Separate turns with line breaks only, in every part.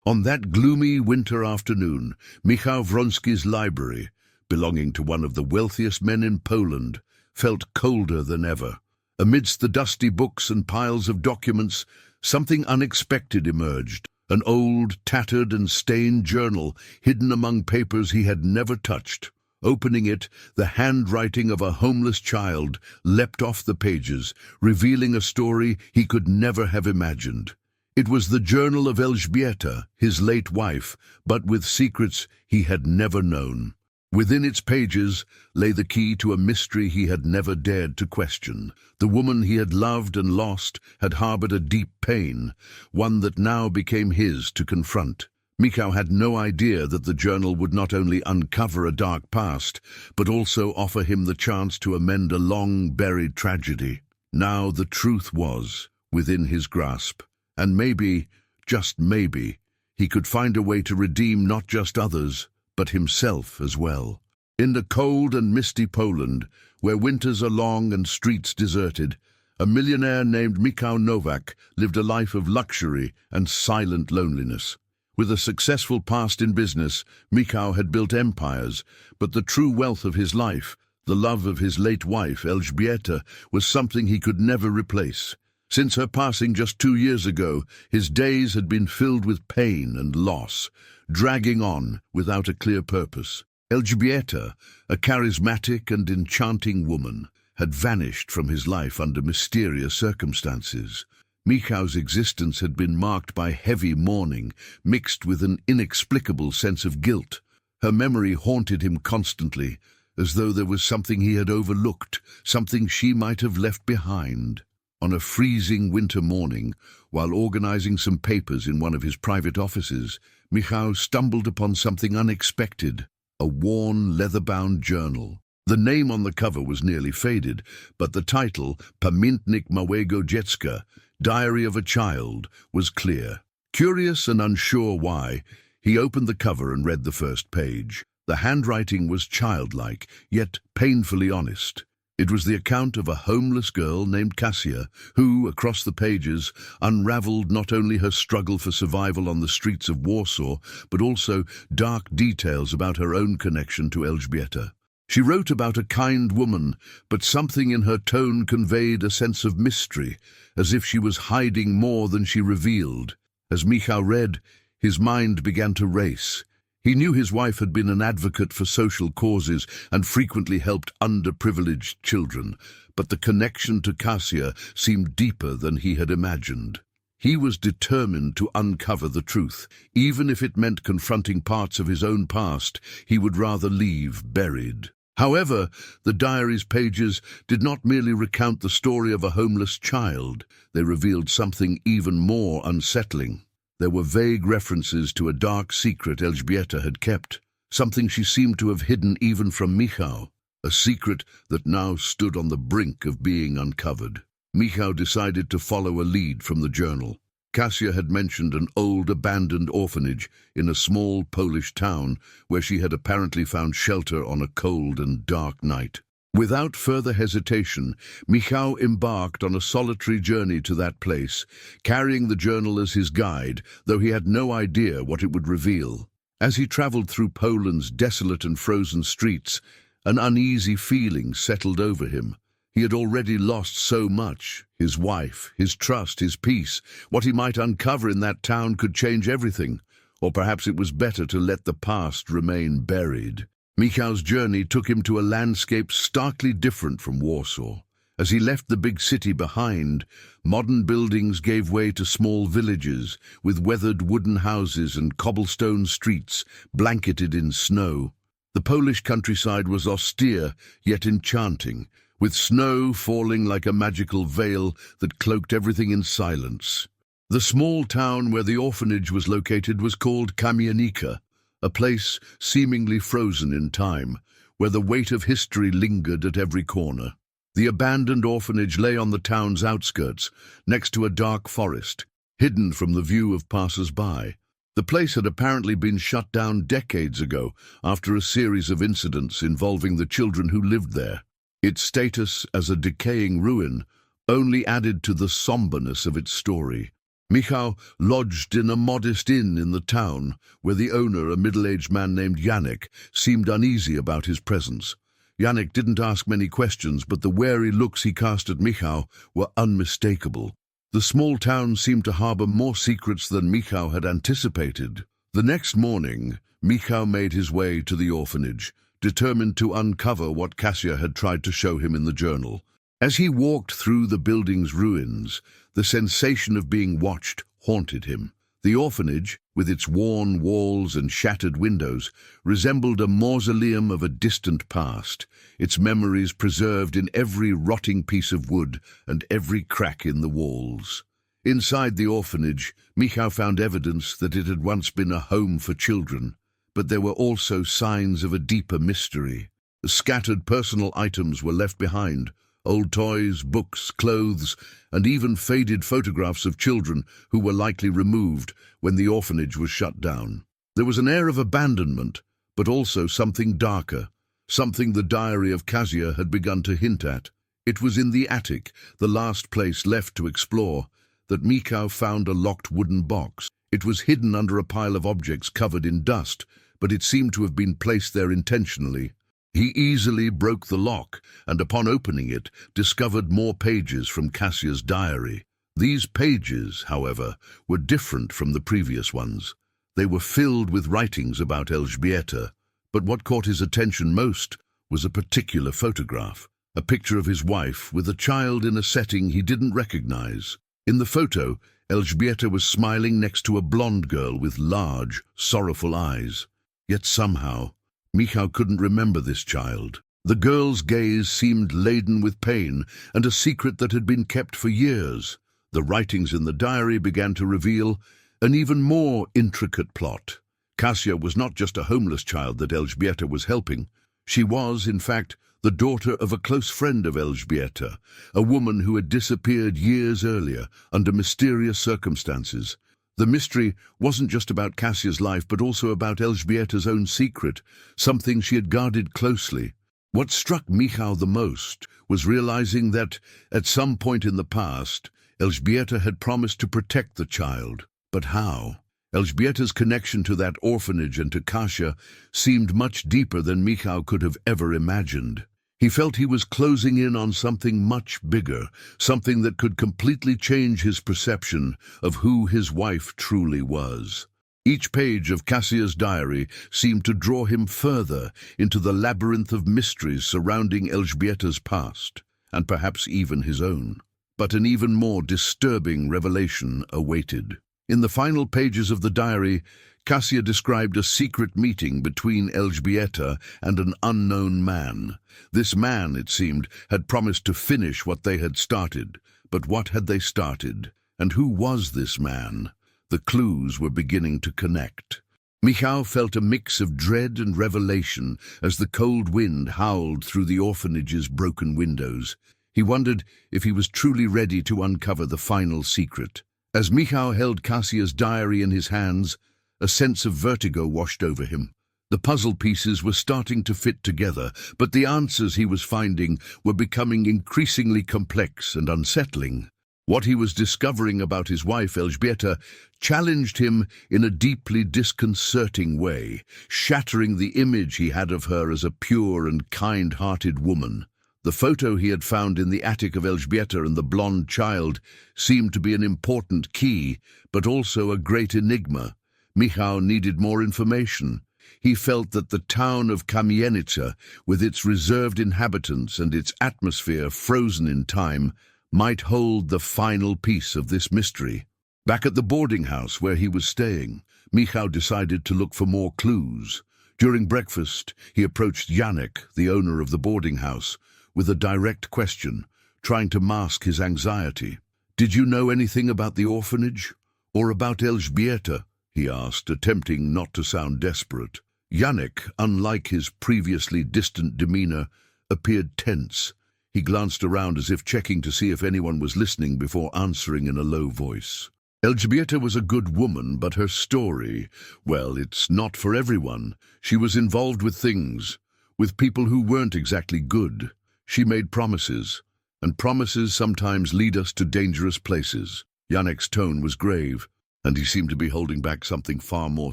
On that gloomy winter afternoon, Michał Wronski's library, belonging to one of the wealthiest men in Poland, felt colder than ever. Amidst the dusty books and piles of documents, something unexpected emerged. An old, tattered and stained journal hidden among papers he had never touched. Opening it, the handwriting of a homeless child leapt off the pages, revealing a story he could never have imagined. It was the journal of Elżbieta, his late wife, but with secrets he had never known. Within its pages lay the key to a mystery he had never dared to question. The woman he had loved and lost had harbored a deep pain, one that now became his to confront. Michał had no idea that the journal would not only uncover a dark past, but also offer him the chance to amend a long-buried tragedy. Now the truth was within his grasp, and maybe, just maybe, he could find a way to redeem not just others, but himself as well. In the cold and misty Poland, where winters are long and streets deserted, a millionaire named Michał Nowak lived a life of luxury and silent loneliness. With a successful past in business, Michał had built empires, but the true wealth of his life, the love of his late wife, Elżbieta, was something he could never replace. Since her passing just 2 years ago, his days had been filled with pain and loss, dragging on without a clear purpose. Elżbieta, a charismatic and enchanting woman, had vanished from his life under mysterious circumstances. Michał's existence had been marked by heavy mourning, mixed with an inexplicable sense of guilt. Her memory haunted him constantly, as though there was something he had overlooked, something she might have left behind. On a freezing winter morning, while organizing some papers in one of his private offices, Michał stumbled upon something unexpected, a worn, leather-bound journal. The name on the cover was nearly faded, but the title, Pamiętnik Małego Dziecka, Diary of a Child, was clear. Curious and unsure why, he opened the cover and read the first page. The handwriting was childlike, yet painfully honest. It was the account of a homeless girl named Kasia, who, across the pages, unraveled not only her struggle for survival on the streets of Warsaw, but also dark details about her own connection to Elżbieta. She wrote about a kind woman, but something in her tone conveyed a sense of mystery, as if she was hiding more than she revealed. As Michał read, his mind began to race. He knew his wife had been an advocate for social causes and frequently helped underprivileged children, but the connection to Kasia seemed deeper than he had imagined. He was determined to uncover the truth. Even if it meant confronting parts of his own past, he would rather leave buried. However, the diary's pages did not merely recount the story of a homeless child. They revealed something even more unsettling. There were vague references to a dark secret Elżbieta had kept, something she seemed to have hidden even from Michał, a secret that now stood on the brink of being uncovered. Michał decided to follow a lead from the journal. Kasia had mentioned an old abandoned orphanage in a small Polish town where she had apparently found shelter on a cold and dark night. Without further hesitation, Michał embarked on a solitary journey to that place, carrying the journal as his guide, though he had no idea what it would reveal. As he traveled through Poland's desolate and frozen streets, an uneasy feeling settled over him. He had already lost so much: his wife, his trust, his peace. What he might uncover in that town could change everything, or perhaps it was better to let the past remain buried. Michał's journey took him to a landscape starkly different from Warsaw. As he left the big city behind, modern buildings gave way to small villages, with weathered wooden houses and cobblestone streets blanketed in snow. The Polish countryside was austere, yet enchanting, with snow falling like a magical veil that cloaked everything in silence. The small town where the orphanage was located was called Kamienica, a place seemingly frozen in time, where the weight of history lingered at every corner. The abandoned orphanage lay on the town's outskirts, next to a dark forest, hidden from the view of passers-by. The place had apparently been shut down decades ago after a series of incidents involving the children who lived there. Its status as a decaying ruin only added to the somberness of its story. Michał lodged in a modest inn in the town, where the owner, a middle-aged man named Yannick, seemed uneasy about his presence. Yannick didn't ask many questions, but the wary looks he cast at Michał were unmistakable. The small town seemed to harbor more secrets than Michał had anticipated. The next morning, Michał made his way to the orphanage, determined to uncover what Kasia had tried to show him in the journal. As he walked through the building's ruins, the sensation of being watched haunted him. The orphanage, with its worn walls and shattered windows, resembled a mausoleum of a distant past, its memories preserved in every rotting piece of wood and every crack in the walls. Inside the orphanage, Michał found evidence that it had once been a home for children, but there were also signs of a deeper mystery. Scattered personal items were left behind, old toys, books, clothes, and even faded photographs of children who were likely removed when the orphanage was shut down. There was an air of abandonment, but also something darker, something the diary of Kasia had begun to hint at. It was in the attic, the last place left to explore, that Michał found a locked wooden box. It was hidden under a pile of objects covered in dust, but it seemed to have been placed there intentionally. He easily broke the lock, and upon opening it, discovered more pages from Kasia's diary. These pages, however, were different from the previous ones. They were filled with writings about Elżbieta, but what caught his attention most was a particular photograph, a picture of his wife with a child in a setting he didn't recognize. In the photo, Elżbieta was smiling next to a blonde girl with large, sorrowful eyes. Yet somehow, Michał couldn't remember this child. The girl's gaze seemed laden with pain and a secret that had been kept for years. The writings in the diary began to reveal an even more intricate plot. Kasia was not just a homeless child that Elżbieta was helping. She was, in fact, the daughter of a close friend of Elżbieta, a woman who had disappeared years earlier under mysterious circumstances. The mystery wasn't just about Kasia's life, but also about Elżbieta's own secret, something she had guarded closely. What struck Michał the most was realizing that, at some point in the past, Elżbieta had promised to protect the child. But how? Elżbieta's connection to that orphanage and to Kasia seemed much deeper than Michał could have ever imagined. He felt he was closing in on something much bigger, something that could completely change his perception of who his wife truly was. Each page of Kasia's diary seemed to draw him further into the labyrinth of mysteries surrounding Elżbieta's past, and perhaps even his own. But an even more disturbing revelation awaited. In the final pages of the diary, Kasia described a secret meeting between Elżbieta and an unknown man. This man, it seemed, had promised to finish what they had started. But what had they started? And who was this man? The clues were beginning to connect. Michał felt a mix of dread and revelation as the cold wind howled through the orphanage's broken windows. He wondered if he was truly ready to uncover the final secret. As Michał held Kasia's diary in his hands, a sense of vertigo washed over him. The puzzle pieces were starting to fit together, but the answers he was finding were becoming increasingly complex and unsettling. What he was discovering about his wife, Elżbieta, challenged him in a deeply disconcerting way, shattering the image he had of her as a pure and kind-hearted woman. The photo he had found in the attic of Elżbieta and the blonde child seemed to be an important key, but also a great enigma. Michał needed more information. He felt that the town of Kamienica, with its reserved inhabitants and its atmosphere frozen in time, might hold the final piece of this mystery. Back at the boarding house where he was staying, Michał decided to look for more clues. During breakfast, he approached Yannick, the owner of the boarding house, with a direct question, trying to mask his anxiety. "Did you know anything about the orphanage? Or about Elżbieta?" he asked, attempting not to sound desperate. Yannick, unlike his previously distant demeanor, appeared tense. He glanced around as if checking to see if anyone was listening before answering in a low voice. "Elżbieta was a good woman, but her story, well, it's not for everyone. She was involved with things, with people who weren't exactly good. She made promises, and promises sometimes lead us to dangerous places. Yannick's tone was grave, and he seemed to be holding back something far more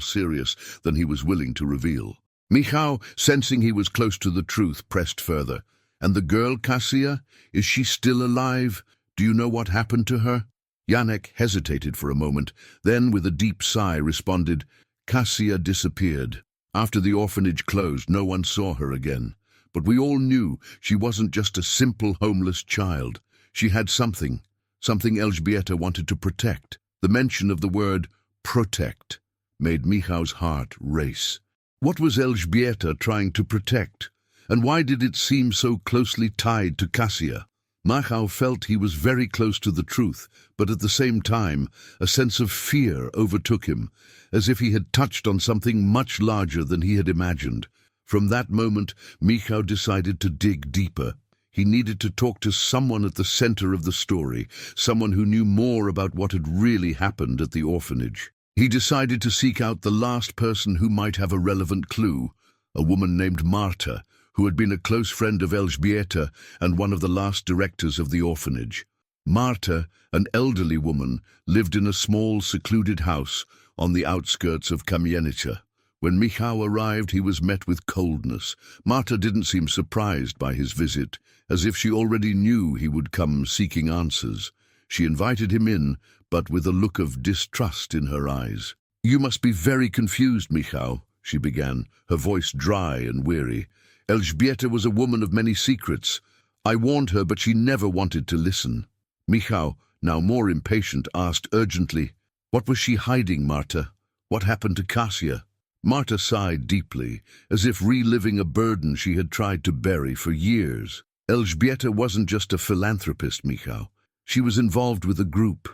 serious than he was willing to reveal. Michał, sensing he was close to the truth, pressed further. "And the girl, Kasia? Is she still alive? Do you know what happened to her?" Yannick hesitated for a moment, then with a deep sigh responded, "Kasia disappeared. After the orphanage closed, no one saw her again. But we all knew she wasn't just a simple homeless child. She had something Elżbieta wanted to protect." The mention of the word protect made Michał's heart race. What was Elżbieta trying to protect? And why did it seem so closely tied to Kasia? Michał felt he was very close to the truth, but at the same time, a sense of fear overtook him, as if he had touched on something much larger than he had imagined. From that moment, Michał decided to dig deeper. He needed to talk to someone at the center of the story, someone who knew more about what had really happened at the orphanage. He decided to seek out the last person who might have a relevant clue, a woman named Marta, who had been a close friend of Elżbieta and one of the last directors of the orphanage. Marta, an elderly woman, lived in a small, secluded house on the outskirts of Kamienica. When Michał arrived, he was met with coldness. Marta didn't seem surprised by his visit, as if she already knew he would come seeking answers. She invited him in, but with a look of distrust in her eyes. "You must be very confused, Michał," she began, her voice dry and weary. "Elżbieta was a woman of many secrets. I warned her, but she never wanted to listen." Michał, now more impatient, asked urgently, "What was she hiding, Marta? What happened to Kasia?" Marta sighed deeply, as if reliving a burden she had tried to bury for years. Elżbieta wasn't just a philanthropist, Michał. She was involved with a group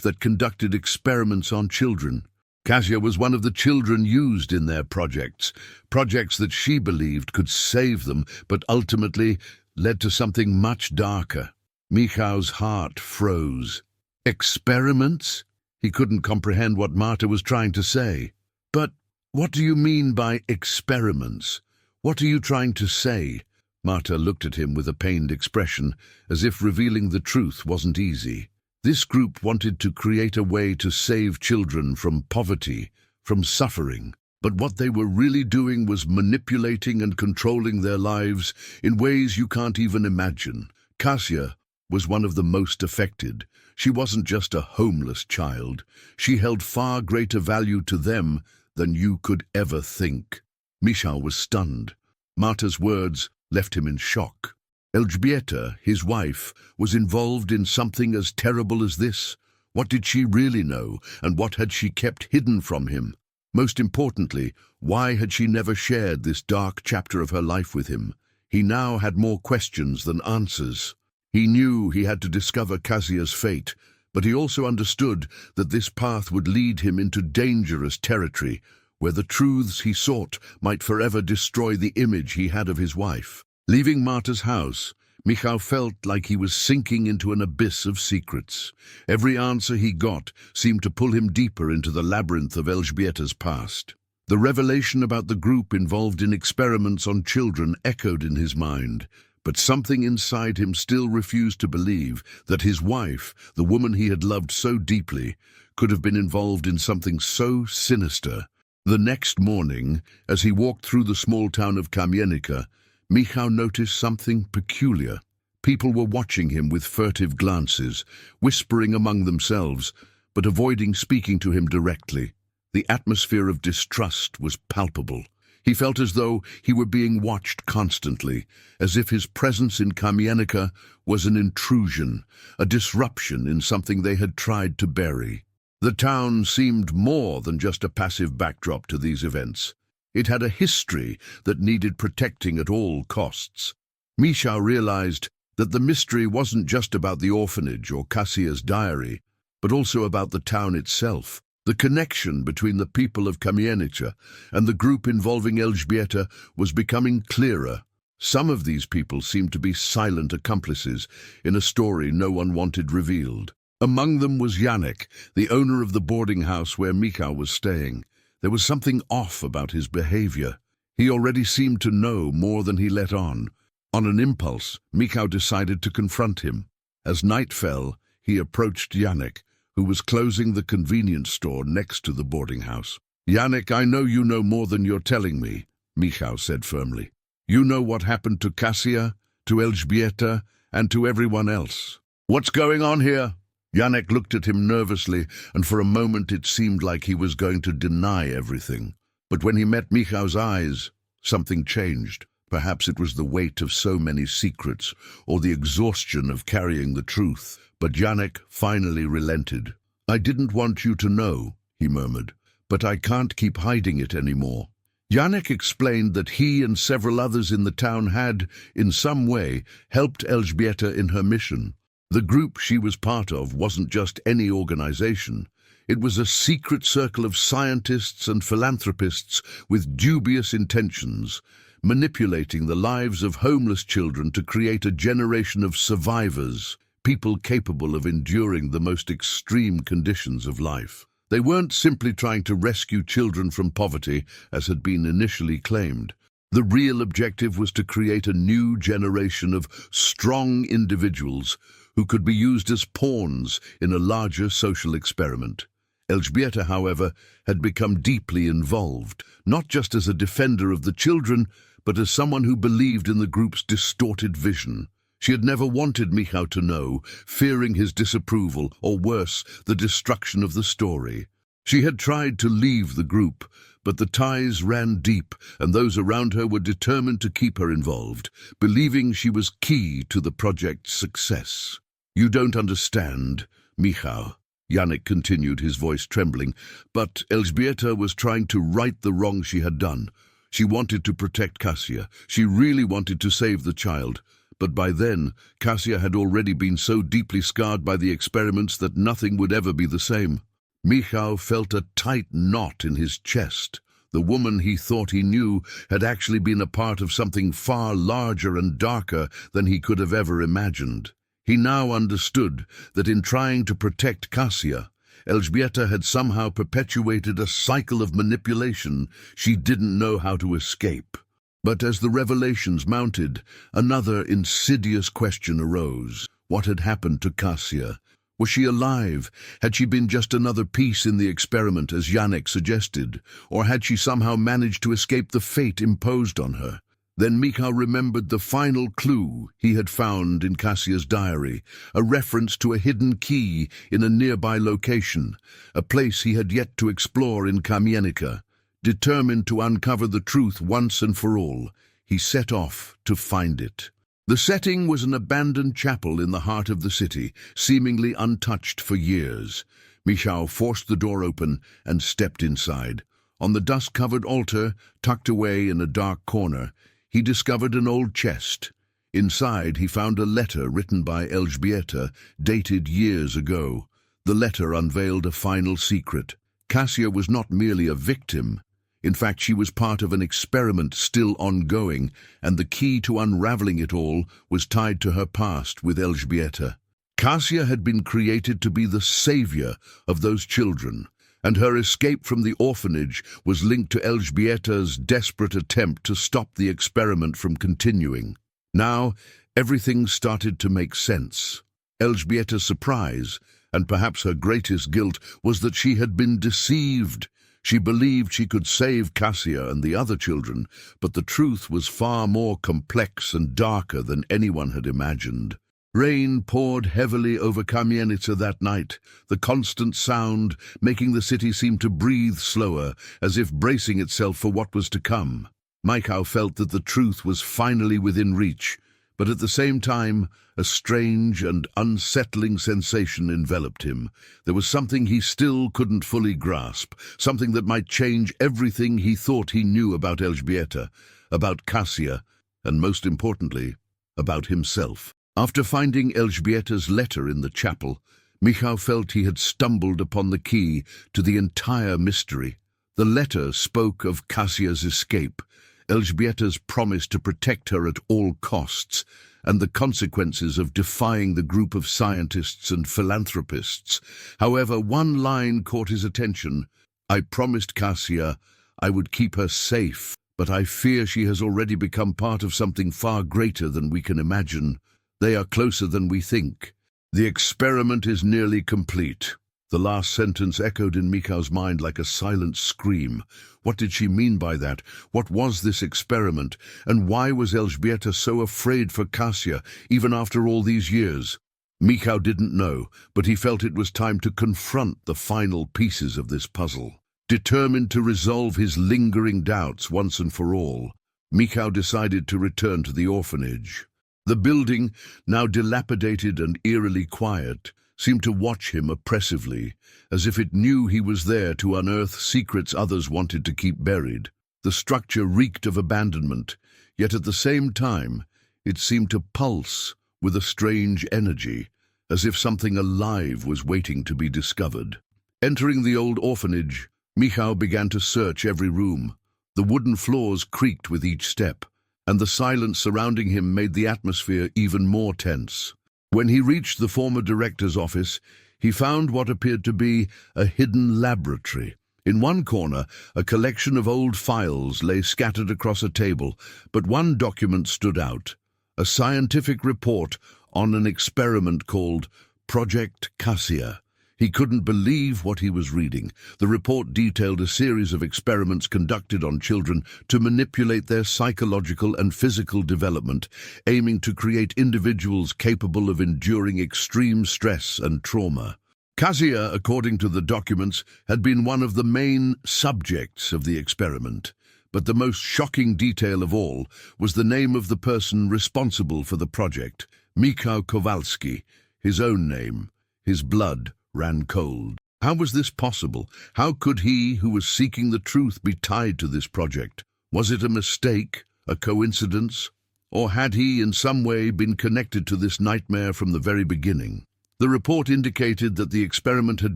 that conducted experiments on children. Kasia was one of the children used in their projects that she believed could save them, but ultimately led to something much darker. Michał's heart froze. Experiments? He couldn't comprehend what Marta was trying to say. "But what do you mean by experiments? What are you trying to say?" Marta looked at him with a pained expression, as if revealing the truth wasn't easy. This group wanted to create a way to save children from poverty, from suffering. But what they were really doing was manipulating and controlling their lives in ways you can't even imagine. Kasia was one of the most affected. She wasn't just a homeless child. She held far greater value to them than you could ever think. Michał was stunned. Marta's words left him in shock. Elżbieta, his wife, was involved in something as terrible as this. What did she really know, and what had she kept hidden from him? Most importantly, why had she never shared this dark chapter of her life with him? He now had more questions than answers. He knew he had to discover Kasia's fate, but he also understood that this path would lead him into dangerous territory, where the truths he sought might forever destroy the image he had of his wife. Leaving Marta's house, Michał felt like he was sinking into an abyss of secrets. Every answer he got seemed to pull him deeper into the labyrinth of Elżbieta's past. The revelation about the group involved in experiments on children echoed in his mind, but something inside him still refused to believe that his wife, the woman he had loved so deeply, could have been involved in something so sinister. The next morning, as he walked through the small town of Kamienica, Michał noticed something peculiar. People were watching him with furtive glances, whispering among themselves, but avoiding speaking to him directly. The atmosphere of distrust was palpable. He felt as though he were being watched constantly, as if his presence in Kamienica was an intrusion, a disruption in something they had tried to bury. The town seemed more than just a passive backdrop to these events. It had a history that needed protecting at all costs. Michał realized that the mystery wasn't just about the orphanage or Kasia's diary, but also about the town itself. The connection between the people of Kamienica and the group involving Elżbieta was becoming clearer. Some of these people seemed to be silent accomplices in a story no one wanted revealed. Among them was Yannick, the owner of the boarding house where Michał was staying. There was something off about his behavior. He already seemed to know more than he let on. On an impulse, Michał decided to confront him. As night fell, he approached Yannick, who was closing the convenience store next to the boarding house. "Yannick, I know you know more than you're telling me," Michał said firmly. "You know what happened to Kasia, to Elżbieta, and to everyone else. What's going on here?" Yannick looked at him nervously, and for a moment it seemed like he was going to deny everything. But when he met Michał's eyes, something changed. Perhaps it was the weight of so many secrets, or the exhaustion of carrying the truth. But Yannick finally relented. "I didn't want you to know," he murmured, "but I can't keep hiding it anymore." Yannick explained that he and several others in the town had, in some way, helped Elżbieta in her mission. The group she was part of wasn't just any organization. It was a secret circle of scientists and philanthropists with dubious intentions, manipulating the lives of homeless children to create a generation of survivors, people capable of enduring the most extreme conditions of life. They weren't simply trying to rescue children from poverty, as had been initially claimed. The real objective was to create a new generation of strong individuals who could be used as pawns in a larger social experiment. Elżbieta, however, had become deeply involved, not just as a defender of the children, but as someone who believed in the group's distorted vision. She had never wanted Michał to know, fearing his disapproval, or worse, the destruction of the story. She had tried to leave the group, but the ties ran deep, and those around her were determined to keep her involved, believing she was key to the project's success. "You don't understand, Michał," Yannick continued, his voice trembling, "but Elżbieta was trying to right the wrong she had done. She wanted to protect Kasia. She really wanted to save the child. But by then, Kasia had already been so deeply scarred by the experiments that nothing would ever be the same." Michał felt a tight knot in his chest. The woman he thought he knew had actually been a part of something far larger and darker than he could have ever imagined. He now understood that in trying to protect Kasia, Elżbieta had somehow perpetuated a cycle of manipulation she didn't know how to escape. But as the revelations mounted, another insidious question arose. What had happened to Kasia? Was she alive? Had she been just another piece in the experiment, as Yannick suggested? Or had she somehow managed to escape the fate imposed on her? Then Michał remembered the final clue he had found in Kasia's diary, a reference to a hidden key in a nearby location, a place he had yet to explore in Kamienica. Determined to uncover the truth once and for all, he set off to find it. The setting was an abandoned chapel in the heart of the city, seemingly untouched for years. Michał forced the door open and stepped inside. On the dust-covered altar, tucked away in a dark corner, he discovered an old chest. Inside, he found a letter written by Elżbieta, dated years ago. The letter unveiled a final secret. Kasia was not merely a victim. In fact, she was part of an experiment still ongoing, and the key to unraveling it all was tied to her past with Elżbieta. Kasia had been created to be the savior of those children, and her escape from the orphanage was linked to Elżbieta's desperate attempt to stop the experiment from continuing. Now, everything started to make sense. Elżbieta's surprise, and perhaps her greatest guilt, was that she had been deceived. She believed she could save Kasia and the other children, but the truth was far more complex and darker than anyone had imagined. Rain poured heavily over Kamienica that night, the constant sound making the city seem to breathe slower, as if bracing itself for what was to come. Michał felt that the truth was finally within reach, but at the same time, a strange and unsettling sensation enveloped him. There was something he still couldn't fully grasp, something that might change everything he thought he knew about Elżbieta, about Kasia, and most importantly, about himself. After finding Elżbieta's letter in the chapel, Michał felt he had stumbled upon the key to the entire mystery. The letter spoke of Kasia's escape, Elżbieta's promise to protect her at all costs, and the consequences of defying the group of scientists and philanthropists. However, one line caught his attention. "I promised Kasia I would keep her safe, but I fear she has already become part of something far greater than we can imagine. They are closer than we think. The experiment is nearly complete. The last sentence echoed in Michał's mind like a silent scream. What did she mean by that? What was this experiment? And why was Elżbieta so afraid for Kasia, even after all these years? Michał didn't know, but he felt it was time to confront the final pieces of this puzzle. Determined to resolve his lingering doubts once and for all, Michał decided to return to the orphanage. The building, now dilapidated and eerily quiet, seemed to watch him oppressively, as if it knew he was there to unearth secrets others wanted to keep buried. The structure reeked of abandonment, yet at the same time it seemed to pulse with a strange energy, as if something alive was waiting to be discovered. Entering the old orphanage, Michał began to search every room. The wooden floors creaked with each step, and the silence surrounding him made the atmosphere even more tense. When he reached the former director's office, he found what appeared to be a hidden laboratory. In one corner, a collection of old files lay scattered across a table, but one document stood out, a scientific report on an experiment called Project Kasia. He couldn't believe what he was reading. The report detailed a series of experiments conducted on children to manipulate their psychological and physical development, aiming to create individuals capable of enduring extreme stress and trauma. Kasia, according to the documents, had been one of the main subjects of the experiment. But the most shocking detail of all was the name of the person responsible for the project, Michał Kowalski, his own name. His blood ran cold. How was this possible? How could he, who was seeking the truth, be tied to this project? Was it a mistake, a coincidence? Or had he in some way been connected to this nightmare from the very beginning? The report indicated that the experiment had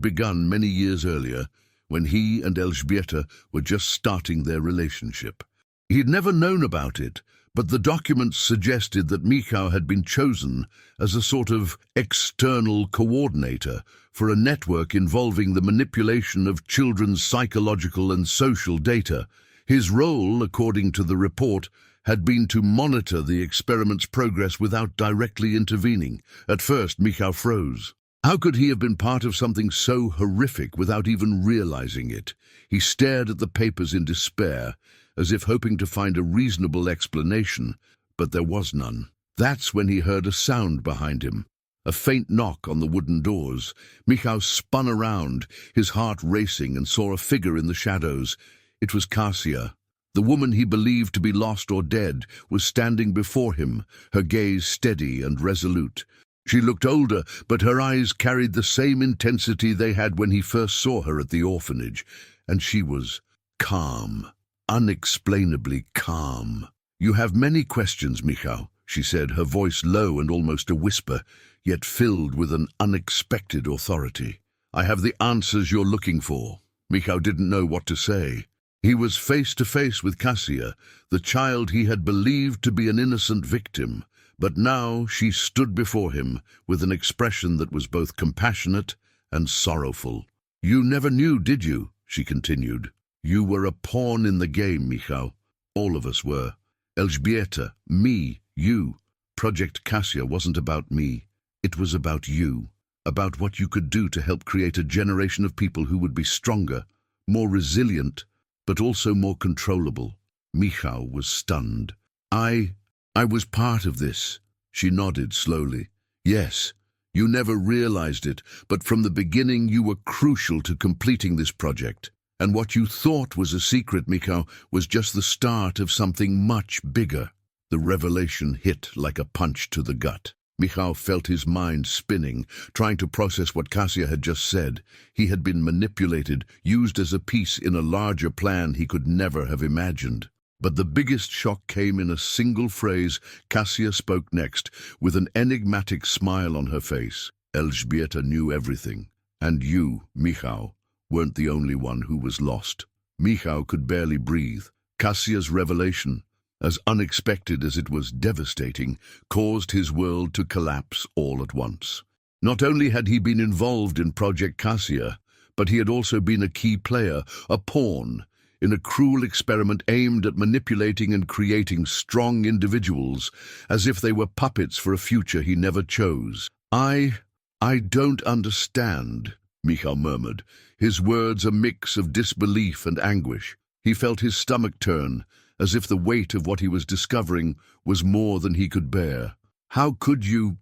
begun many years earlier, when he and Elżbieta were just starting their relationship. He had never known about it, but the documents suggested that Michał had been chosen as a sort of external coordinator for a network involving the manipulation of children's psychological and social data. His role, according to the report, had been to monitor the experiment's progress without directly intervening. At first, Michał froze. How could he have been part of something so horrific without even realizing it? He stared at the papers in despair, as if hoping to find a reasonable explanation, but there was none. That's when he heard a sound behind him, a faint knock on the wooden doors. Michał spun around, his heart racing, and saw a figure in the shadows. It was Kasia. The woman he believed to be lost or dead was standing before him, her gaze steady and resolute. She looked older, but her eyes carried the same intensity they had when he first saw her at the orphanage, and she was calm. Unexplainably calm. "You have many questions, Michał," she said, her voice low and almost a whisper, yet filled with an unexpected authority. "I have the answers you're looking for." Michał didn't know what to say. He was face to face with Kasia, the child he had believed to be an innocent victim, but now she stood before him with an expression that was both compassionate and sorrowful. "You never knew, did you?" she continued. "You were a pawn in the game, Michał. All of us were. Elżbieta, me, you. Project Kasia wasn't about me. It was about you. About what you could do to help create a generation of people who would be stronger, more resilient, but also more controllable." Michał was stunned. I was part of this." She nodded slowly. "Yes, you never realized it, but from the beginning you were crucial to completing this project. And what you thought was a secret, Michał, was just the start of something much bigger." The revelation hit like a punch to the gut. Michał felt his mind spinning, trying to process what Kasia had just said. He had been manipulated, used as a piece in a larger plan he could never have imagined. But the biggest shock came in a single phrase. Kasia spoke next, with an enigmatic smile on her face. "Elżbieta knew everything, and you, Michał, weren't the only one who was lost." Michał could barely breathe. Kasia's revelation, as unexpected as it was devastating, caused his world to collapse all at once. Not only had he been involved in Project Kasia, but he had also been a key player, a pawn, in a cruel experiment aimed at manipulating and creating strong individuals, as if they were puppets for a future he never chose. I don't understand." Michał murmured, his words a mix of disbelief and anguish. He felt his stomach turn, as if the weight of what he was discovering was more than he could bear. How could you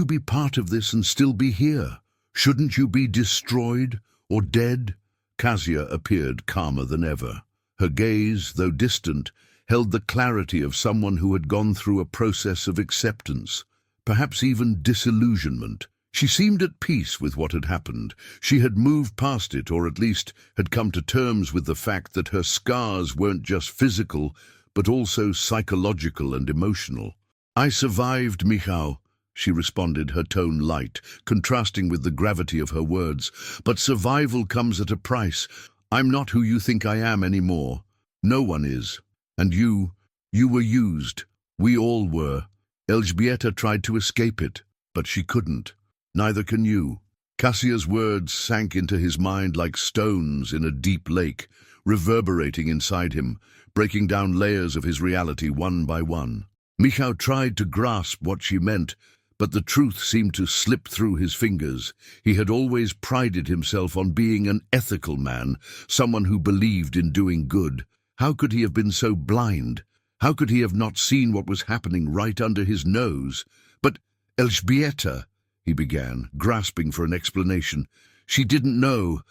be part of this and still be here? Shouldn't you be destroyed or dead? Kasia appeared calmer than ever. Her gaze, though distant, held the clarity of someone who had gone through a process of acceptance, perhaps even disillusionment. She seemed at peace with what had happened. She had moved past it, or at least had come to terms with the fact that her scars weren't just physical, but also psychological and emotional. "I survived, Michał," she responded, her tone light, contrasting with the gravity of her words. "But survival comes at a price. I'm not who you think I am anymore. No one is. And you were used. We all were. Elżbieta tried to escape it, but she couldn't. Neither can you." Kasia's words sank into his mind like stones in a deep lake, reverberating inside him, breaking down layers of his reality one by one. Michał tried to grasp what she meant, but the truth seemed to slip through his fingers. He had always prided himself on being an ethical man, someone who believed in doing good. How could he have been so blind? How could he have not seen what was happening right under his nose? "But Elżbieta," he began, grasping for an explanation. She didn't know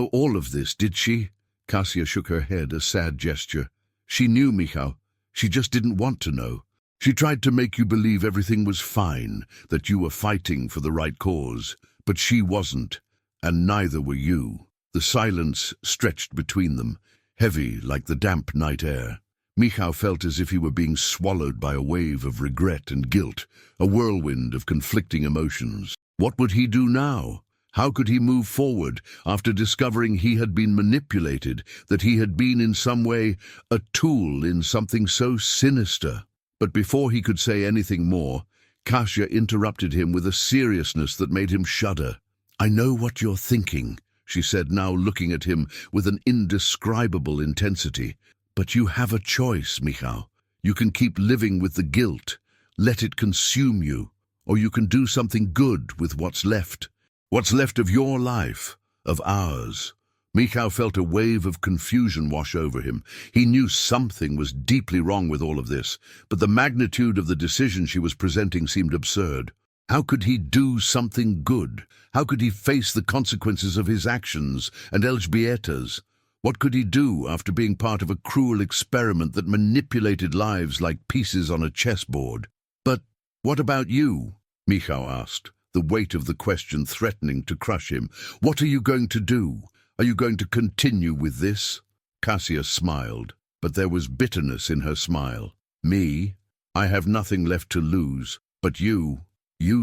all of this, did she?" Kasia shook her head, a sad gesture. "She knew, Michał. She just didn't want to know. She tried to make you believe everything was fine, that you were fighting for the right cause. But she wasn't, and neither were you." The silence stretched between them, heavy like the damp night air. Michał felt as if he were being swallowed by a wave of regret and guilt, a whirlwind of conflicting emotions. What would he do now? How could he move forward after discovering he had been manipulated, that he had been in some way a tool in something so sinister? But before he could say anything more, Kasia interrupted him with a seriousness that made him shudder. "I know what you're thinking," she said, now looking at him with an indescribable intensity. "But you have a choice, Michał. You can keep living with the guilt, let it consume you, or you can do something good with what's left. What's left of your life, of ours." Michał felt a wave of confusion wash over him. He knew something was deeply wrong with all of this, but the magnitude of the decision she was presenting seemed absurd. How could he do something good? How could he face the consequences of his actions and Elżbieta's? What could he do after being part of a cruel experiment that manipulated lives like pieces on a chessboard? "But what about you?" Michał asked, the weight of the question threatening to crush him. "What are you going to do? Are you going to continue with this?" Kasia smiled, but there was bitterness in her smile. "Me? I have nothing left to lose. But you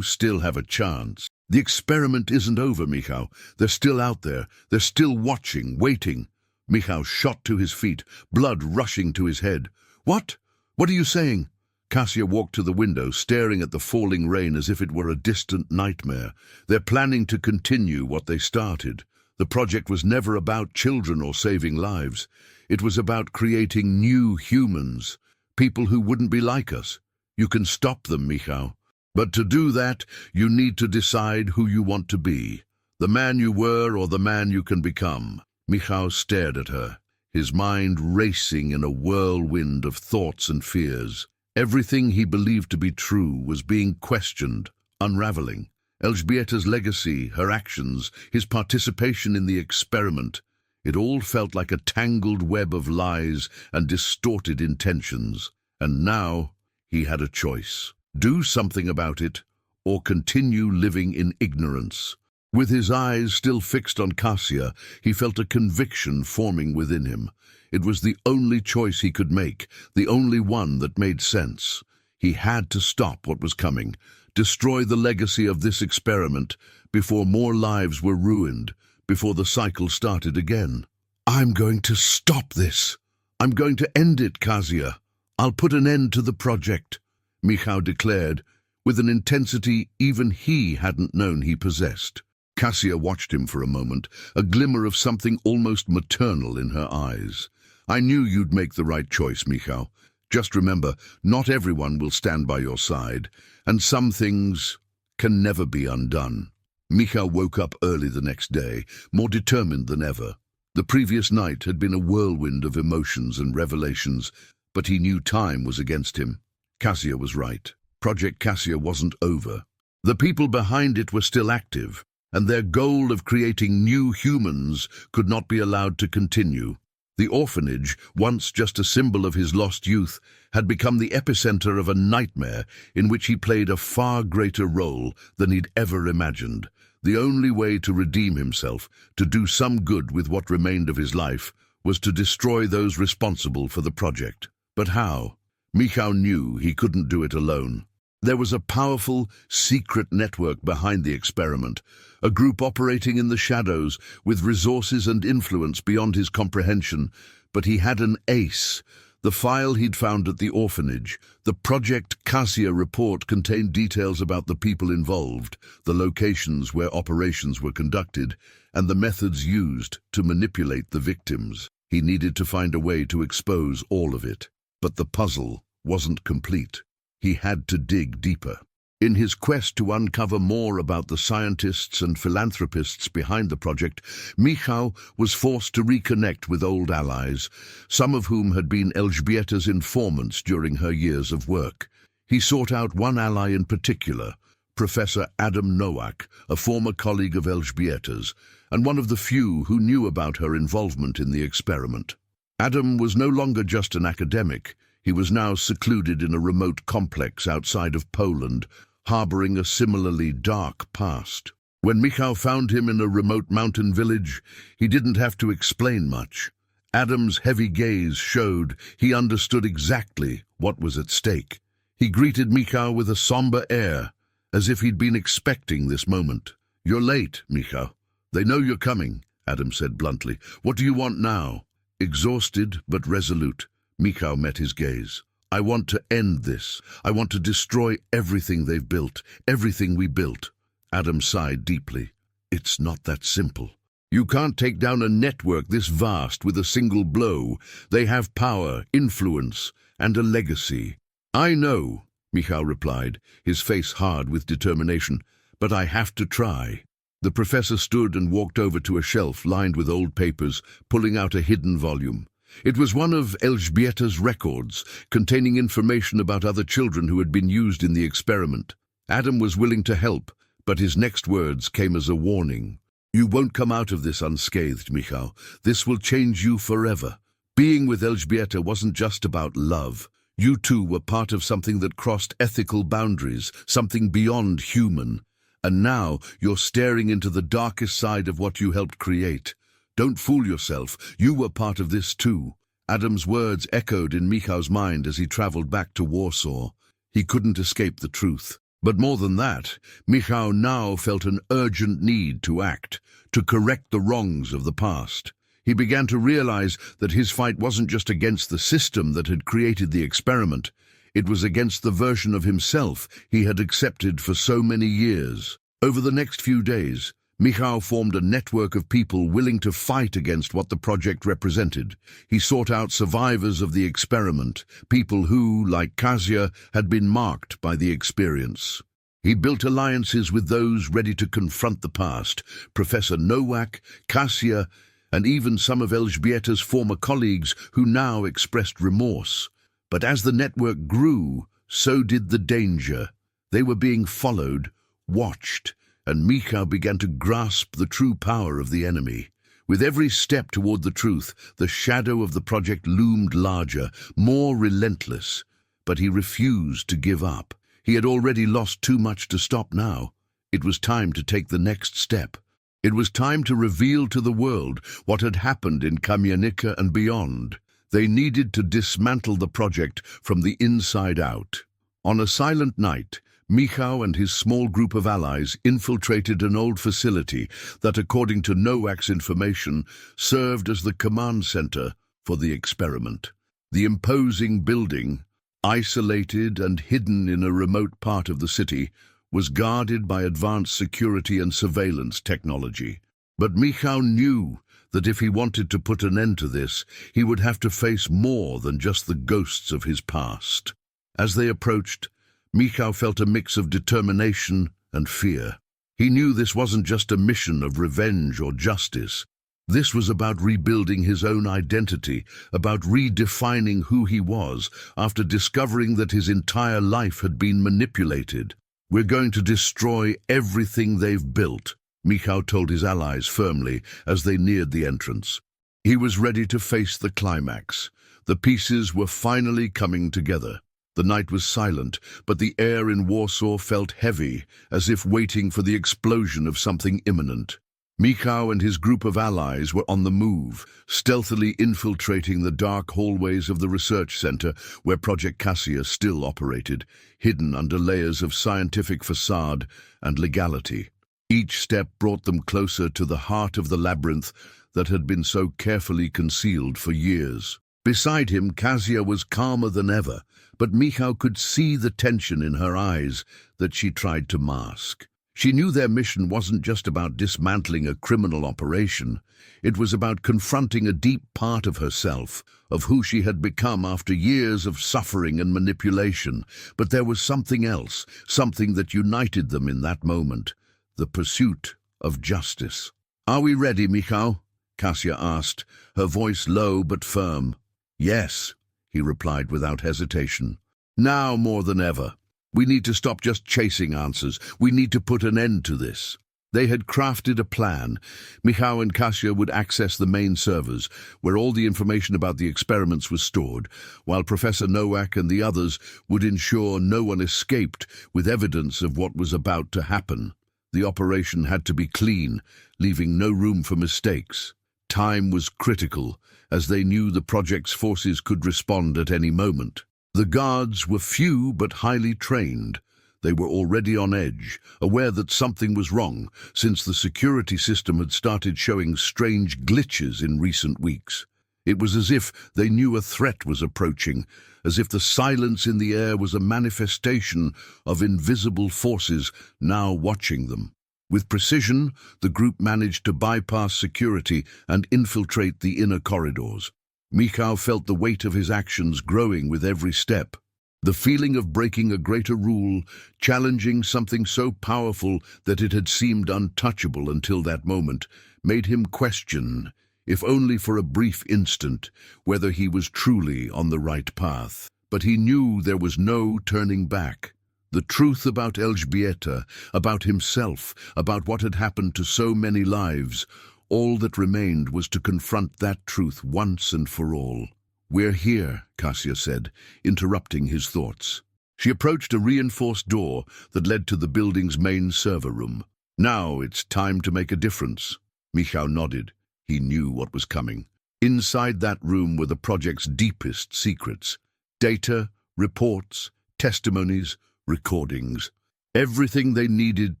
still have a chance. The experiment isn't over, Michał. They're still out there. They're still watching, waiting." Michał shot to his feet, blood rushing to his head. "What? What are you saying?" Kasia walked to the window, staring at the falling rain as if it were a distant nightmare. "They're planning to continue what they started. The project was never about children or saving lives. It was about creating new humans, people who wouldn't be like us. You can stop them, Michał. But to do that, you need to decide who you want to be, the man you were or the man you can become." Michał stared at her, his mind racing in a whirlwind of thoughts and fears. Everything he believed to be true was being questioned, unraveling. Elżbieta's legacy, her actions, his participation in the experiment. It all felt like a tangled web of lies and distorted intentions. And now he had a choice. Do something about it, or continue living in ignorance. With his eyes still fixed on Kasia, he felt a conviction forming within him. It was the only choice he could make, the only one that made sense. He had to stop what was coming, destroy the legacy of this experiment before more lives were ruined, before the cycle started again. "I'm going to stop this. I'm going to end it, Kasia. I'll put an end to the project," Michał declared, with an intensity even he hadn't known he possessed. Kasia watched him for a moment, a glimmer of something almost maternal in her eyes. "I knew you'd make the right choice, Michał. Just remember, not everyone will stand by your side, and some things can never be undone." Michał woke up early the next day, more determined than ever. The previous night had been a whirlwind of emotions and revelations, but he knew time was against him. Kasia was right. Project Kasia wasn't over. The people behind it were still active, and their goal of creating new humans could not be allowed to continue. The orphanage, once just a symbol of his lost youth, had become the epicenter of a nightmare in which he played a far greater role than he'd ever imagined. The only way to redeem himself, to do some good with what remained of his life, was to destroy those responsible for the project. But how? Michał knew he couldn't do it alone. There was a powerful, secret network behind the experiment, a group operating in the shadows with resources and influence beyond his comprehension. But he had an ace. The file he'd found at the orphanage, the Project Kasia report, contained details about the people involved, the locations where operations were conducted, and the methods used to manipulate the victims. He needed to find a way to expose all of it. But the puzzle wasn't complete. He had to dig deeper. In his quest to uncover more about the scientists and philanthropists behind the project, Michał was forced to reconnect with old allies, some of whom had been Elżbieta's informants during her years of work. He sought out one ally in particular, Professor Adam Nowak, a former colleague of Elżbieta's, and one of the few who knew about her involvement in the experiment. Adam was no longer just an academic. He was now secluded in a remote complex outside of Poland, harboring a similarly dark past. When Michał found him in a remote mountain village, he didn't have to explain much. Adam's heavy gaze showed he understood exactly what was at stake. He greeted Michał with a somber air, as if he'd been expecting this moment. "You're late, Michał. They know you're coming," Adam said bluntly. "What do you want now?" Exhausted but resolute, Michał met his gaze. "I want to end this. I want to destroy everything they've built, everything we built." Adam sighed deeply. "It's not that simple. You can't take down a network this vast with a single blow. They have power, influence, and a legacy." "I know," Michał replied, his face hard with determination, "but I have to try." The professor stood and walked over to a shelf lined with old papers, pulling out a hidden volume. It was one of Elżbieta's records, containing information about other children who had been used in the experiment. Adam was willing to help, but his next words came as a warning. "You won't come out of this unscathed, Michał. This will change you forever. Being with Elżbieta wasn't just about love. You two were part of something that crossed ethical boundaries, something beyond human. And now you're staring into the darkest side of what you helped create. Don't fool yourself, you were part of this too." Adam's words echoed in Michał's mind as he traveled back to Warsaw. He couldn't escape the truth. But more than that, Michał now felt an urgent need to act, to correct the wrongs of the past. He began to realize that his fight wasn't just against the system that had created the experiment. It was against the version of himself he had accepted for so many years. Over the next few days, Michał formed a network of people willing to fight against what the project represented. He sought out survivors of the experiment, people who, like Kasia, had been marked by the experience. He built alliances with those ready to confront the past, Professor Nowak, Kasia, and even some of Elżbieta's former colleagues who now expressed remorse. But as the network grew, so did the danger. They were being followed, watched, and Michał began to grasp the true power of the enemy. With every step toward the truth, the shadow of the project loomed larger, more relentless. But he refused to give up. He had already lost too much to stop now. It was time to take the next step. It was time to reveal to the world what had happened in Kamienica and beyond. They needed to dismantle the project from the inside out. On a silent night, Michał and his small group of allies infiltrated an old facility that, according to Nowak's information, served as the command center for the experiment. The imposing building, isolated and hidden in a remote part of the city, was guarded by advanced security and surveillance technology. But Michał knew that if he wanted to put an end to this, he would have to face more than just the ghosts of his past. As they approached, Michał felt a mix of determination and fear. He knew this wasn't just a mission of revenge or justice. This was about rebuilding his own identity, about redefining who he was after discovering that his entire life had been manipulated. "We're going to destroy everything they've built," Michał told his allies firmly as they neared the entrance. He was ready to face the climax. The pieces were finally coming together. The night was silent, but the air in Warsaw felt heavy, as if waiting for the explosion of something imminent. Michał and his group of allies were on the move, stealthily infiltrating the dark hallways of the research center where Project Cassia still operated, hidden under layers of scientific facade and legality. Each step brought them closer to the heart of the labyrinth that had been so carefully concealed for years. Beside him, Cassia was calmer than ever, but Michał could see the tension in her eyes that she tried to mask. She knew their mission wasn't just about dismantling a criminal operation. It was about confronting a deep part of herself, of who she had become after years of suffering and manipulation. But there was something else, something that united them in that moment: the pursuit of justice. "Are we ready, Michał?" Cassia asked, her voice low but firm. "Yes," he replied without hesitation. "Now more than ever. We need to stop just chasing answers. We need to put an end to this." They had crafted a plan. Michał and Cassia would access the main servers, where all the information about the experiments was stored, while Professor Nowak and the others would ensure no one escaped with evidence of what was about to happen. The operation had to be clean, leaving no room for mistakes. Time was critical, as they knew the project's forces could respond at any moment. The guards were few but highly trained. They were already on edge, aware that something was wrong, since the security system had started showing strange glitches in recent weeks. It was as if they knew a threat was approaching, as if the silence in the air was a manifestation of invisible forces now watching them. With precision, the group managed to bypass security and infiltrate the inner corridors. Michał felt the weight of his actions growing with every step. The feeling of breaking a greater rule, challenging something so powerful that it had seemed untouchable until that moment, made him question, if only for a brief instant, whether he was truly on the right path. But he knew there was no turning back. The truth about Elżbieta, about himself, about what had happened to so many lives, all that remained was to confront that truth once and for all. "We're here," Cassia said, interrupting his thoughts. She approached a reinforced door that led to the building's main server room. "Now it's time to make a difference." Michał nodded. He knew what was coming. Inside that room were the project's deepest secrets: data, reports, testimonies, recordings. Everything they needed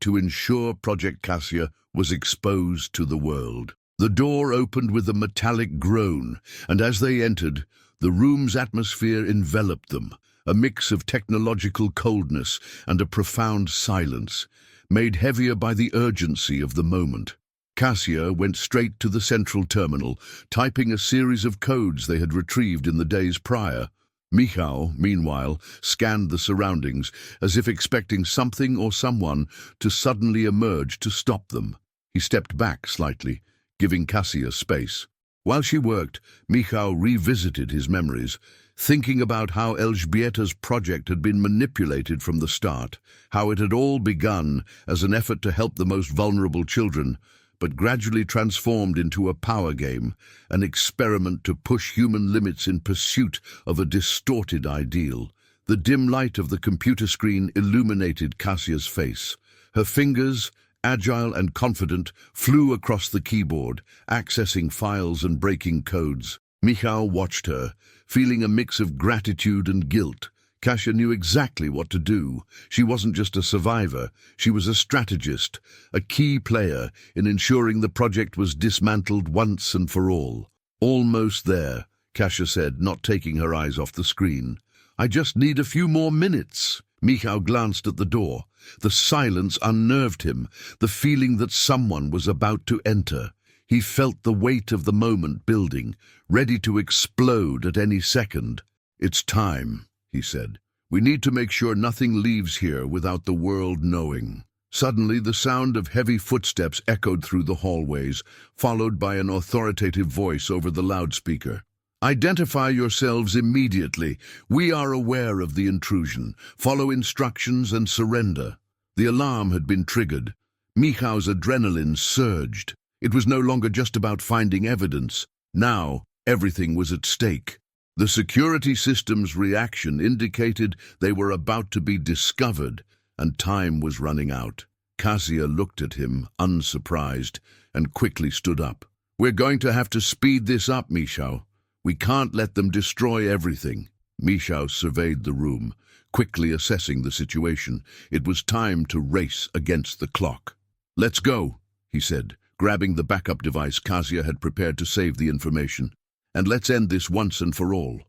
to ensure Project Cassia was exposed to the world. The door opened with a metallic groan, and as they entered, the room's atmosphere enveloped them, a mix of technological coldness and a profound silence, made heavier by the urgency of the moment. Cassia went straight to the central terminal, typing a series of codes they had retrieved in the days prior. Michał, meanwhile, scanned the surroundings, as if expecting something or someone to suddenly emerge to stop them. He stepped back slightly, giving Cassia space. While she worked, Michał revisited his memories, thinking about how Elżbieta's project had been manipulated from the start, how it had all begun as an effort to help the most vulnerable children, but gradually transformed into a power game, an experiment to push human limits in pursuit of a distorted ideal. The dim light of the computer screen illuminated Cassia's face. Her fingers, agile and confident, flew across the keyboard, accessing files and breaking codes. Michał watched her, feeling a mix of gratitude and guilt. Cassia knew exactly what to do. She wasn't just a survivor, she was a strategist, a key player in ensuring the project was dismantled once and for all. "Almost there," Cassia said, not taking her eyes off the screen. "I just need a few more minutes." Michał glanced at the door. The silence unnerved him, the feeling that someone was about to enter. He felt the weight of the moment building, ready to explode at any second. "It's time," he said. "We need to make sure nothing leaves here without the world knowing." Suddenly, the sound of heavy footsteps echoed through the hallways, followed by an authoritative voice over the loudspeaker. "Identify yourselves immediately. We are aware of the intrusion. Follow instructions and surrender." The alarm had been triggered. Michał's adrenaline surged. It was no longer just about finding evidence. Now, everything was at stake. The security system's reaction indicated they were about to be discovered, and time was running out. Kasia looked at him, unsurprised, and quickly stood up. "We're going to have to speed this up, Michał. We can't let them destroy everything." Michał surveyed the room, quickly assessing the situation. It was time to race against the clock. "Let's go," he said, grabbing the backup device Kasia had prepared to save the information. "And let's end this once and for all."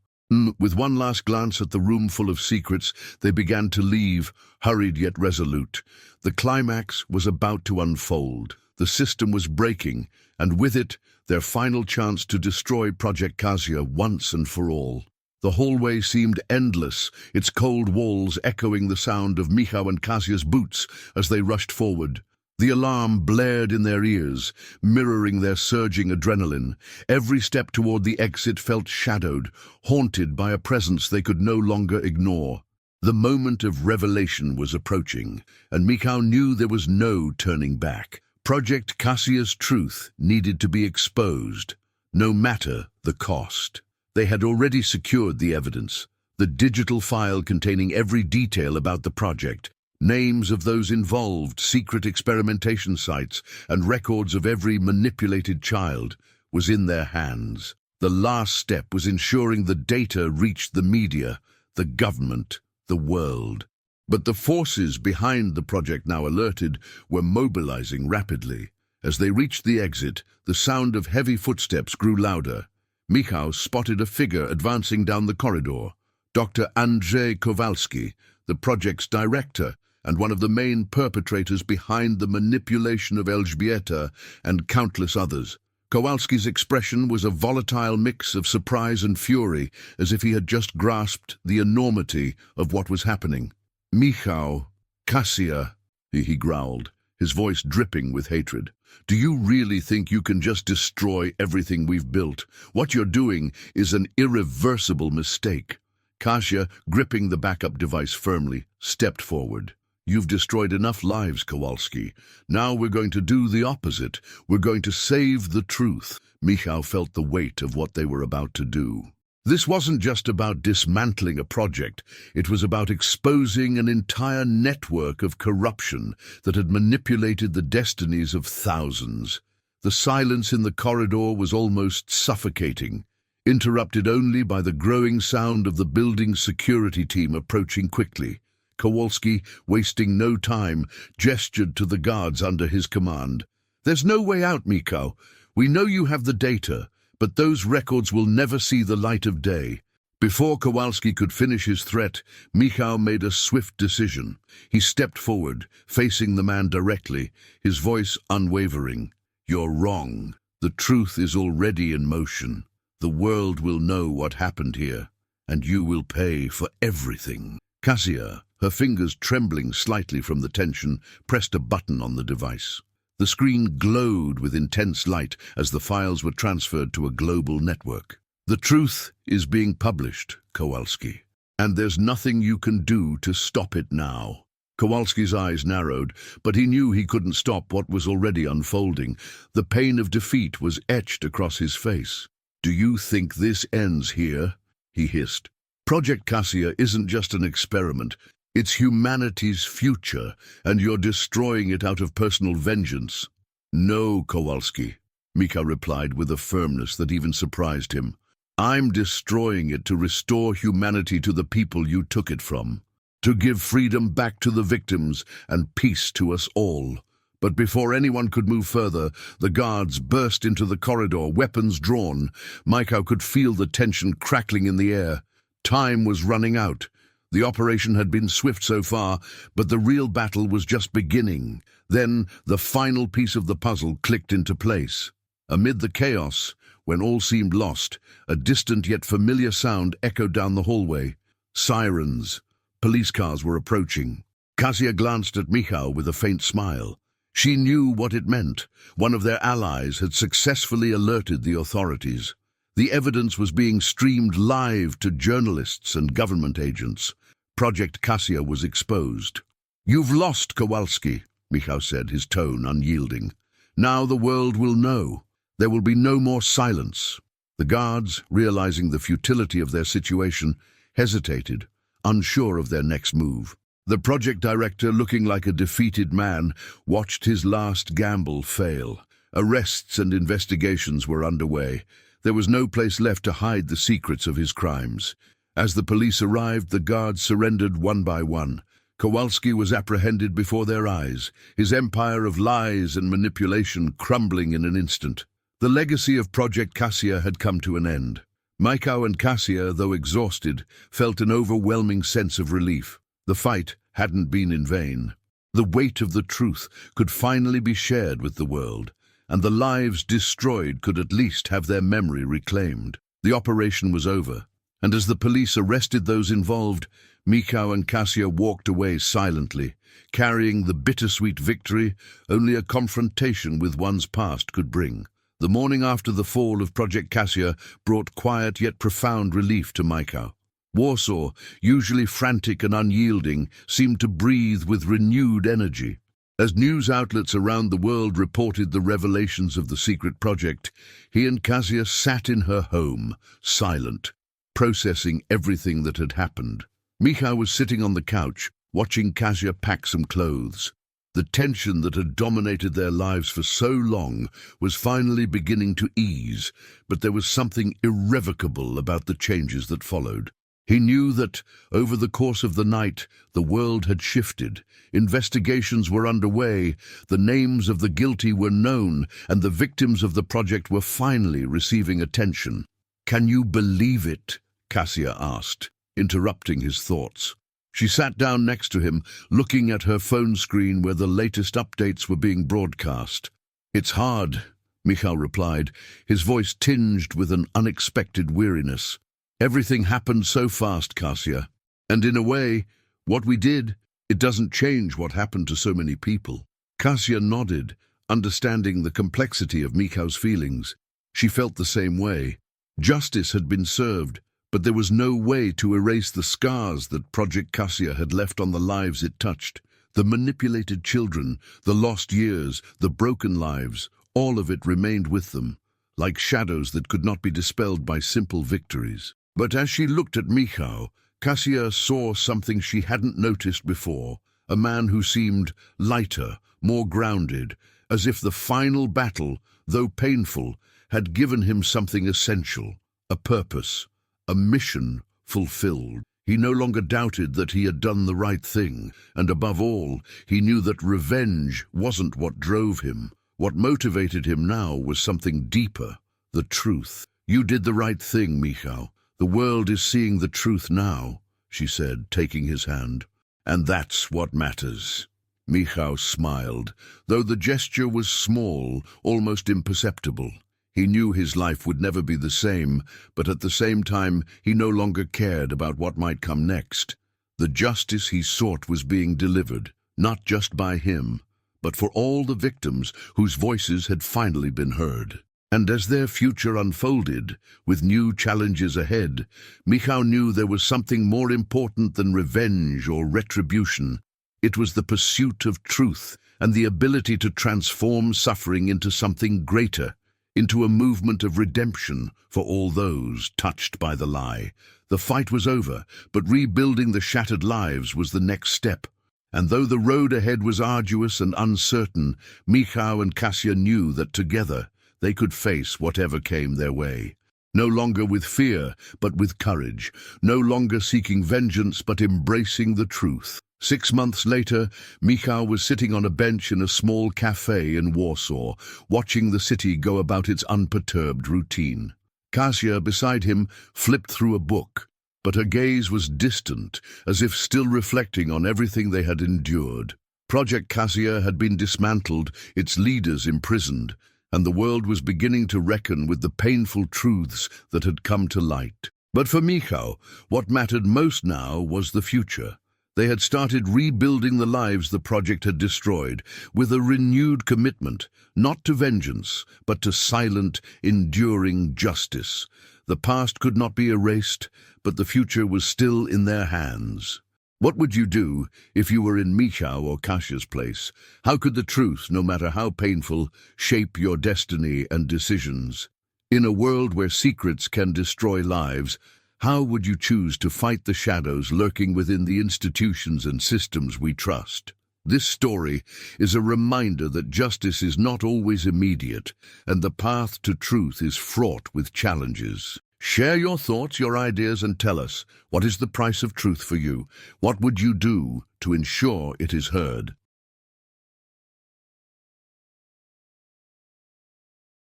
With one last glance at the room full of secrets, they began to leave, hurried yet resolute. The climax was about to unfold. The system was breaking, and with it, their final chance to destroy Project Kasia once and for all. The hallway seemed endless, its cold walls echoing the sound of Michał and Kasia's boots as they rushed forward. The alarm blared in their ears, mirroring their surging adrenaline. Every step toward the exit felt shadowed, haunted by a presence they could no longer ignore. The moment of revelation was approaching, and Michał knew there was no turning back. Project Kasia's truth needed to be exposed, no matter the cost. They had already secured the evidence, the digital file containing every detail about the project, names of those involved, secret experimentation sites, and records of every manipulated child was in their hands. The last step was ensuring the data reached the media, the government, the world. But the forces behind the project, now alerted, were mobilizing rapidly. As they reached the exit, the sound of heavy footsteps grew louder. Michał spotted a figure advancing down the corridor. Dr. Andrzej Kowalski, the project's director, and one of the main perpetrators behind the manipulation of Elżbieta and countless others. Kowalski's expression was a volatile mix of surprise and fury, as if he had just grasped the enormity of what was happening. "Michał, Kasia," he growled, his voice dripping with hatred. "Do you really think you can just destroy everything we've built? What you're doing is an irreversible mistake." Kasia, gripping the backup device firmly, stepped forward. "You've destroyed enough lives, Kowalski. Now we're going to do the opposite. We're going to save the truth." Michał felt the weight of what they were about to do. This wasn't just about dismantling a project. It was about exposing an entire network of corruption that had manipulated the destinies of thousands. The silence in the corridor was almost suffocating, interrupted only by the growing sound of the building's security team approaching quickly. Kowalski, wasting no time, gestured to the guards under his command. "There's no way out, Michał. We know you have the data, but those records will never see the light of day." Before Kowalski could finish his threat, Michał made a swift decision. He stepped forward, facing the man directly, his voice unwavering. "You're wrong. The truth is already in motion. The world will know what happened here, and you will pay for everything." Kasia, her fingers trembling slightly from the tension, pressed a button on the device. The screen glowed with intense light as the files were transferred to a global network. "The truth is being published, Kowalski, and there's nothing you can do to stop it now." Kowalski's eyes narrowed, but he knew he couldn't stop what was already unfolding. The pain of defeat was etched across his face. "Do you think this ends here?" he hissed. "Project Kasia isn't just an experiment. It's humanity's future, and you're destroying it out of personal vengeance." "No, Kowalski," Michał replied with a firmness that even surprised him. "I'm destroying it to restore humanity to the people you took it from, to give freedom back to the victims and peace to us all." But before anyone could move further, the guards burst into the corridor, weapons drawn. Michał could feel the tension crackling in the air. Time was running out. The operation had been swift so far, but the real battle was just beginning. Then the final piece of the puzzle clicked into place. Amid the chaos, when all seemed lost, a distant yet familiar sound echoed down the hallway. Sirens. Police cars were approaching. Kasia glanced at Michał with a faint smile. She knew what it meant. One of their allies had successfully alerted the authorities. The evidence was being streamed live to journalists and government agents. Project Kasia was exposed. "You've lost, Kowalski," Michał said, his tone unyielding. "Now the world will know. There will be no more silence." The guards, realizing the futility of their situation, hesitated, unsure of their next move. The project director, looking like a defeated man, watched his last gamble fail. Arrests and investigations were underway. There was no place left to hide the secrets of his crimes. As the police arrived, the guards surrendered one by one. Kowalski was apprehended before their eyes, his empire of lies and manipulation crumbling in an instant. The legacy of Project Kasia had come to an end. Michał and Kasia, though exhausted, felt an overwhelming sense of relief. The fight hadn't been in vain. The weight of the truth could finally be shared with the world, and the lives destroyed could at least have their memory reclaimed. The operation was over, and as the police arrested those involved, Michał and Kasia walked away silently, carrying the bittersweet victory only a confrontation with one's past could bring. The morning after the fall of Project Kasia brought quiet yet profound relief to Michał. Warsaw, usually frantic and unyielding, seemed to breathe with renewed energy. As news outlets around the world reported the revelations of the secret project, he and Kasia sat in her home, silent, processing everything that had happened. Michał was sitting on the couch, watching Kasia pack some clothes. The tension that had dominated their lives for so long was finally beginning to ease, but there was something irrevocable about the changes that followed. He knew that, over the course of the night, the world had shifted. Investigations were underway, the names of the guilty were known, and the victims of the project were finally receiving attention. "Can you believe it?" Kasia asked, interrupting his thoughts. She sat down next to him, looking at her phone screen where the latest updates were being broadcast. "It's hard," Michał replied, his voice tinged with an unexpected weariness. "Everything happened so fast, Kasia. And in a way, what we did, it doesn't change what happened to so many people." Kasia nodded, understanding the complexity of Michał's feelings. She felt the same way. Justice had been served, but there was no way to erase the scars that Project Kasia had left on the lives it touched. The manipulated children, the lost years, the broken lives, all of it remained with them, like shadows that could not be dispelled by simple victories. But as she looked at Michał, Kasia saw something she hadn't noticed before, a man who seemed lighter, more grounded, as if the final battle, though painful, had given him something essential, a purpose, a mission fulfilled. He no longer doubted that he had done the right thing, and above all, he knew that revenge wasn't what drove him. What motivated him now was something deeper, the truth. "You did the right thing, Michał. The world is seeing the truth now," she said, taking his hand. "And that's what matters." Michał smiled, though the gesture was small, almost imperceptible. He knew his life would never be the same, but at the same time he no longer cared about what might come next. The justice he sought was being delivered, not just by him, but for all the victims whose voices had finally been heard. And as their future unfolded, with new challenges ahead, Michał knew there was something more important than revenge or retribution. It was the pursuit of truth and the ability to transform suffering into something greater, into a movement of redemption for all those touched by the lie. The fight was over, but rebuilding the shattered lives was the next step. And though the road ahead was arduous and uncertain, Michał and Kasia knew that together they could face whatever came their way. No longer with fear, but with courage. No longer seeking vengeance, but embracing the truth. 6 months later, Michał was sitting on a bench in a small cafe in Warsaw, watching the city go about its unperturbed routine. Kasia, beside him, flipped through a book, but her gaze was distant, as if still reflecting on everything they had endured. Project Kasia had been dismantled, its leaders imprisoned, and the world was beginning to reckon with the painful truths that had come to light. But for Michał, what mattered most now was the future. They had started rebuilding the lives the project had destroyed, with a renewed commitment, not to vengeance, but to silent, enduring justice. The past could not be erased, but the future was still in their hands. What would you do if you were in Michał or Kasia's place? How could the truth, no matter how painful, shape your destiny and decisions? In a world where secrets can destroy lives, how would you choose to fight the shadows lurking within the institutions and systems we trust? This story is a reminder that justice is not always immediate, and the path to truth is fraught with challenges. Share your thoughts, your ideas, and tell us, what is the price of truth for you? What would you do to ensure it is heard?